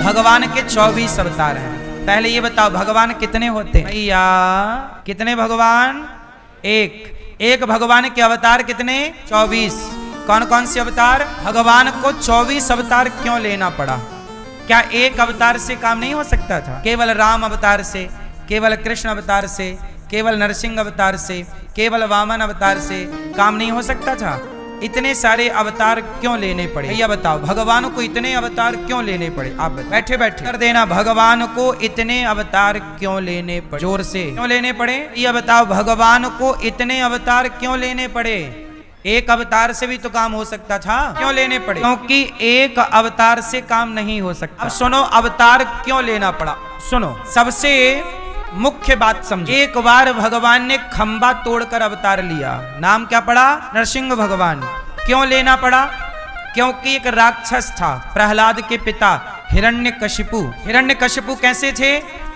भगवान के 24 अवतार हैं। पहले ये बताओ भगवान कितने होते हैं भैया? कितने भगवान? एक भगवान के अवतार कितने? 24। कौन कौन से अवतार? भगवान को 24 अवतार क्यों लेना पड़ा? क्या एक अवतार से काम नहीं हो सकता था? केवल राम अवतार से, केवल कृष्ण अवतार से, केवल नरसिंह अवतार से, केवल वामन अवतार से काम नहीं हो सकता था? इतने सारे अवतार क्यों लेने पड़े? भैया बताओ भगवान को इतने अवतार क्यों लेने पड़े? आप बैठे बैठे कर देना, भगवान को इतने अवतार क्यों लेने पड़े? जोर से क्यों लेने पड़े? ये बताओ भगवान को इतने अवतार क्यों लेने पड़े? एक अवतार से भी तो काम हो सकता था, क्यों लेने पड़े? क्योंकि एक अवतार से काम नहीं हो सकता। अब सुनो अवतार क्यों लेना पड़ा। सुनो सबसे मुख्य बात समझो। एक बार भगवान ने खंबा तोड़कर अवतार लिया, नाम क्या पड़ा? नरसिंह भगवान। क्यों लेना पड़ा? क्योंकि एक राक्षस था, प्रहलाद के पिता हिरण्यकशिपु। हिरण्यकशिपु कैसे थे?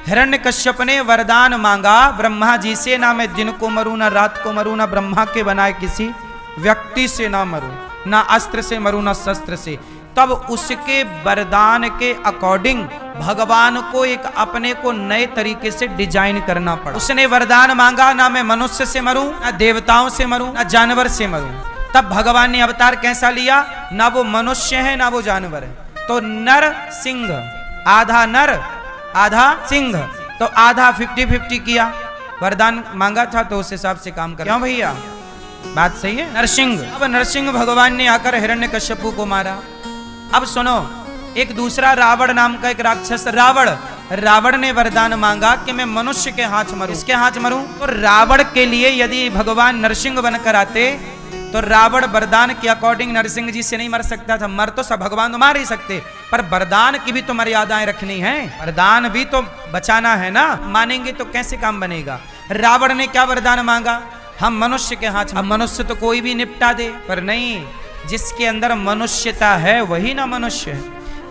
हिरण्यकश्यप ने वरदान मांगा ब्रह्मा जी से, ना मैं दिन को मरूं ना रात को मरूं, ना ब्रह्मा के बनाए किसी व्यक्ति से ना मरूं, ना अस्त्र से मरूं ना शस्त्र से। तब उसके वरदान के अकॉर्डिंग भगवान को एक अपने को नए तरीके से डिजाइन करना पड़ा। उसने वरदान मांगा, ना मैं मनुष्य से मरूं, ना देवताओं से मरूं, ना जानवर से मरूं। तब भगवान ने अवतार कैसा लिया? ना वो मनुष्य है ना वो जानवर है, तो नर सिंह, आधा नर आधा सिंह, तो आधा 50-50 किया। वरदान मांगा था तो उस हिसाब से काम कर। क्यों भैया? बात सही है। नरसिंह, अब नरसिंह भगवान ने आकर हिरण्यकश्यपु को मारा। अब सुनो, एक दूसरा रावण नाम का एक राक्षस, रावण ने वरदान मांगा कि मैं मनुष्य के हाथ मरूं। इसके हाथ मरूं? तो रावण के लिए यदि भगवान नरसिंह बनकर आते तो रावण वरदान के अकॉर्डिंग नरसिंह जी से नहीं मर सकता था। मर तो सब भगवान तो मार ही सकते, पर वरदान की भी तो मर्यादाएं रखनी है, वरदान भी तो बचाना है ना। मानेंगे तो कैसे काम बनेगा। रावण ने क्या वरदान मांगा? हम मनुष्य के हाथ। अब मनुष्य तो कोई भी निपटा दे, पर नहीं, जिसके अंदर मनुष्यता है वही ना मनुष्य है।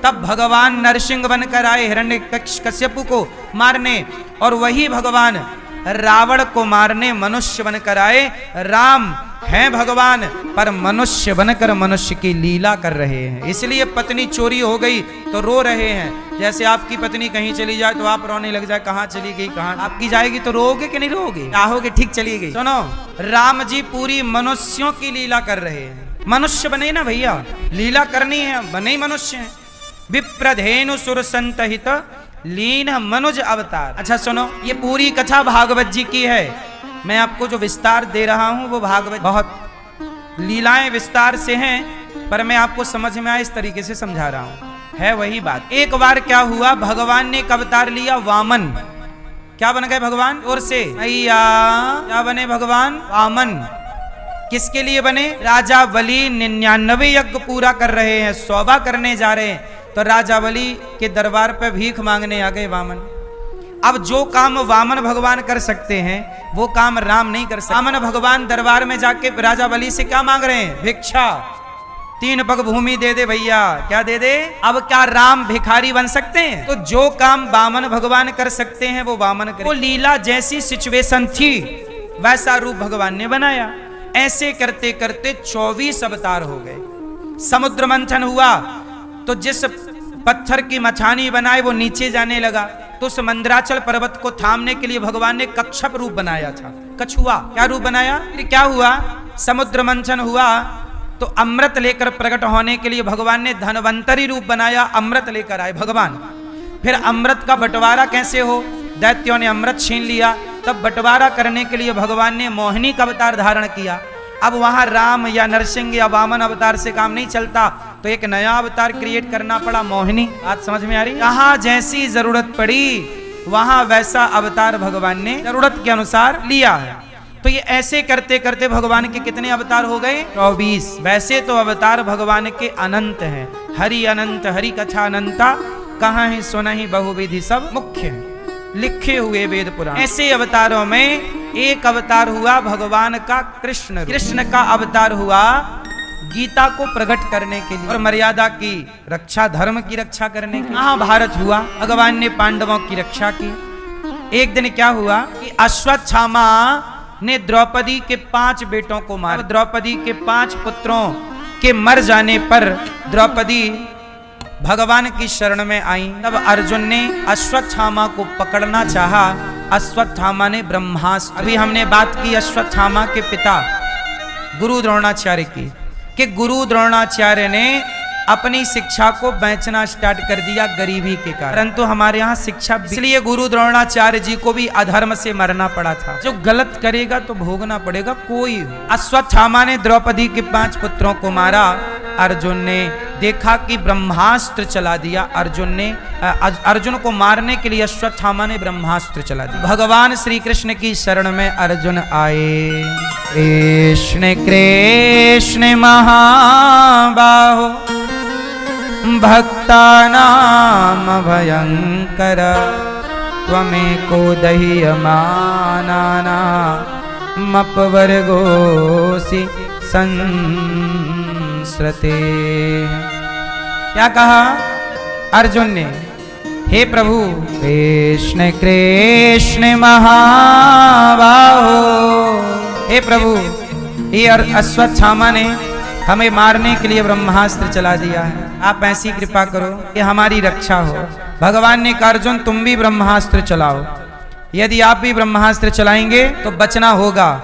तब भगवान नरसिंह बनकर आए हिरण्यकश्यपु को मारने, और वही भगवान रावण को मारने मनुष्य बनकर आए। राम हैं भगवान, पर मनुष्य बनकर मनुष्य की लीला कर रहे हैं। इसलिए पत्नी चोरी हो गई तो रो रहे हैं। जैसे आपकी पत्नी कहीं चली जाए तो आप रोने लग जाए, कहाँ चली गई, कहाँ आपकी जाएगी, तो रोगे कि नहीं रोगे? चाहोगे ठीक चली गई। सुनो, राम जी पूरी मनुष्यों की लीला कर रहे हैं। मनुष्य बने ना भैया, लीला करनी है, बने मनुष्य हैं। विप्रधेनु सुर संतहित लीन मनुज अवतार। अच्छा सुनो, ये पूरी कथा भागवत जी की है। मैं आपको जो विस्तार दे रहा हूं वो भागवत, बहुत लीलाएं विस्तार से हैं, पर मैं आपको समझ में आए इस तरीके से समझा रहा हूं। है वही बात। एक बार क्या हुआ, भगवान ने एक अवतार लिया, वामन। क्या बन गए भगवान? और से भैया क्या बने भगवान? वामन। किसके लिए बने? राजा बलि 99 यज्ञ पूरा कर रहे हैं, सौबा करने जा रहे हैं, तो राजा बलि के दरबार पे भीख मांगने आ गए वामन। अब जो काम वामन भगवान कर सकते हैं वो काम राम नहीं कर सकते। वामन भगवान दरबार में जाके राजा बलि से क्या मांग रहे हैं? भिक्षा। 3 पग भूमि दे दे भैया। क्या दे दे? अब क्या राम भिखारी बन सकते हैं? तो जो काम वामन भगवान कर सकते हैं वो वामन करे। वो लीला जैसी सिचुएशन थी वैसा रूप भगवान ने बनाया। ऐसे करते करते 24 अवतार हो गए। समुद्र मंथन हुआ तो जिस पत्थर की मछानी बनाए वो नीचे जाने लगा, तो उस मंदराचल पर्वत को थामने के लिए भगवान ने कच्छप रूप बनाया था, कछुआ। क्या रूप बनाया? फिर क्या हुआ? समुद्र मंथन हुआ तो अमृत लेकर प्रकट होने के लिए भगवान ने धनवंतरी रूप बनाया, अमृत लेकर आए भगवान। फिर अमृत का बंटवारा कैसे हो? दैत्यों ने अमृत छीन लिया, तब बंटवारा करने के लिए भगवान ने मोहिनी का अवतार धारण किया। अब वहां राम या नरसिंह या वामन अवतार से काम नहीं चलता, तो एक नया अवतार क्रिएट करना पड़ा, मोहिनी। बात समझ में आ रही? जहां जैसी जरूरत पड़ी वहां वैसा अवतार भगवान ने जरूरत के अनुसार लिया है। तो ये ऐसे करते करते भगवान के कितने अवतार हो गए? 24। वैसे तो अवतार भगवान के अनंत हैं। हरि अनंत, हरि कथा अनंता, कहाँ है सुनहि बहुविधि सब मुख्य है, लिखे हुए वेद पुराण। ऐसे अवतारों में एक अवतार हुआ भगवान का कृष्ण। कृष्ण का अवतार हुआ गीता को प्रकट करने के लिए और मर्यादा की रक्षा, धर्म की रक्षा करने के लिए। महाभारत हुआ, भगवान ने पांडवों की रक्षा की। एक दिन क्या हुआ कि अश्वत्थामा ने द्रौपदी के 5 बेटों को मारा। द्रौपदी के 5 पुत्रों के मर जाने पर द्रौपदी भगवान की शरण में आई। तब अर्जुन ने अश्वत्थामा को पकड़ना चाहा, अश्वत्थामा ने ब्रह्मास्त्र। अभी हमने बात की अश्वत्थामा के पिता गुरु द्रोणाचार्य की, कि गुरु द्रोणाचार्य ने अपनी शिक्षा को बेचना स्टार्ट कर दिया गरीबी के कारण। परंतु हमारे यहाँ शिक्षा, इसलिए गुरु द्रोणाचार्य जी को भी अधर्म से मरना पड़ा था। जो गलत करेगा तो भोगना पड़ेगा, कोई हो। अश्वत्थामा ने द्रौपदी के 5 पुत्रों को मारा। अर्जुन ने देखा कि ब्रह्मास्त्र चला दिया। अर्जुन को मारने के लिए अश्वत्थामा ने ब्रह्मास्त्र चला दिया। भगवान श्री कृष्ण की शरण में अर्जुन आए। कृष्ण कृष्ण महाबाहो भक्तानाम भयंकर त्वमेको दह्यमानानामपवर्गोऽसि संस्रते। क्या कहा अर्जुन ने? हे प्रभु, कृष्ण कृष्ण महाबाहो, हे प्रभु, ये अश्वत्थामा ने हमें मारने के लिए ब्रह्मास्त्र चला दिया है। आप ऐसी कृपा करो कि हमारी रक्षा हो। भगवान ने कहा अर्जुन तुम भी ब्रह्मास्त्र चलाओ। यदि आप भी ब्रह्मास्त्र चलाएंगे तो बचना होगा,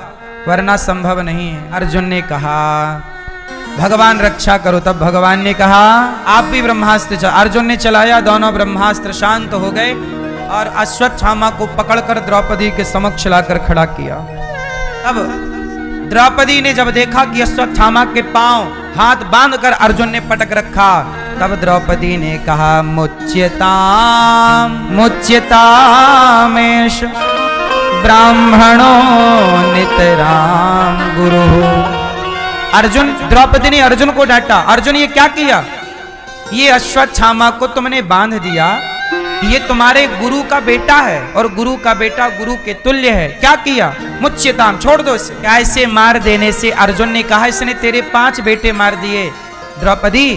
वरना संभव नहीं है। अर्जुन ने कहा भगवान रक्षा करो। तब भगवान ने कहा आप भी ब्रह्मास्त्र चलाओ। अर्जुन ने चलाया, दोनों ब्रह्मास्त्र शांत हो गए और अश्वत्थामा को पकड़कर द्रौपदी के समक्ष लाकर खड़ा किया। अब द्रौपदी ने जब देखा कि अश्वत्थामा के पांव हाथ बांधकर अर्जुन ने पटक रखा, तब द्रौपदी ने कहा मुच्यताम मुच्यतामेष ब्राह्मणो नितराम गुरु। अर्जुन, द्रौपदी ने अर्जुन को डांटा। अर्जुन ये क्या किया? ये अश्वत्थामा को तुमने बांध दिया, ये तुम्हारे गुरु का बेटा है और गुरु का बेटा गुरु के तुल्य है। क्या किया? मुच्यताम, छोड़ दो इसे। क्या इसे मार देने से? अर्जुन ने कहा इसने तेरे 5 बेटे मार दिए द्रौपदी,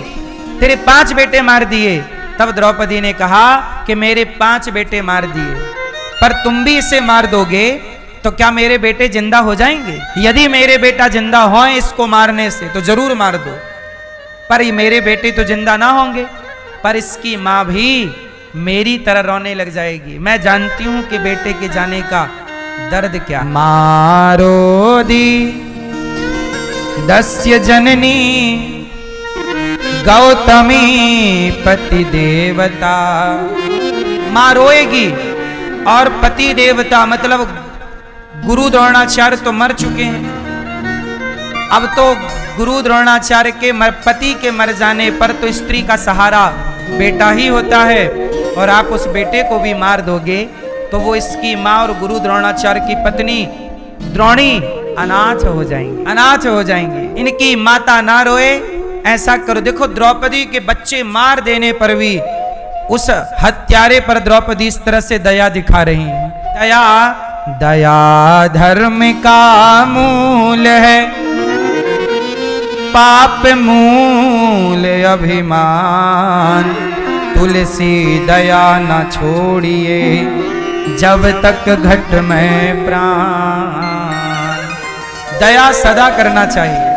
तेरे 5 बेटे मार दिए। तब द्रौपदी ने कहा कि मेरे 5 बेटे मार दिए, पर तुम भी इसे मार दोगे तो क्या मेरे बेटे जिंदा हो जाएंगे? यदि मेरे बेटा जिंदा हो इसको मारने से तो जरूर मार दो, पर ये मेरे बेटे तो जिंदा ना होंगे, पर इसकी मां भी मेरी तरह रोने लग जाएगी। मैं जानती हूं कि बेटे के जाने का दर्द क्या। मारोदी दस्य जननी गौतमी पति देवता। मां रोएगी और पति देवता मतलब गुरु द्रोणाचार्य तो मर चुके हैं। अब तो गुरु द्रोणाचार्य के पति के मर जाने पर तो स्त्री का सहारा बेटा ही होता है, और आप उस बेटे को भी मार दोगे तो वो इसकी माँ और गुरु द्रोणाचार्य की पत्नी द्रोणी अनाथ हो जाएंगी, अनाथ हो जाएंगी। इनकी माता ना रोए, ऐसा करो। देखो द्रौपदी के बच्चे मार देने पर भी उस हत्यारे पर द्रौपदी इस तरह से दया दिखा रही है। दया, दया धर्म का मूल है, पाप मूल अभिमान। तुलसी दया न छोड़िए जब तक घट में प्राण। दया सदा करना चाहिए।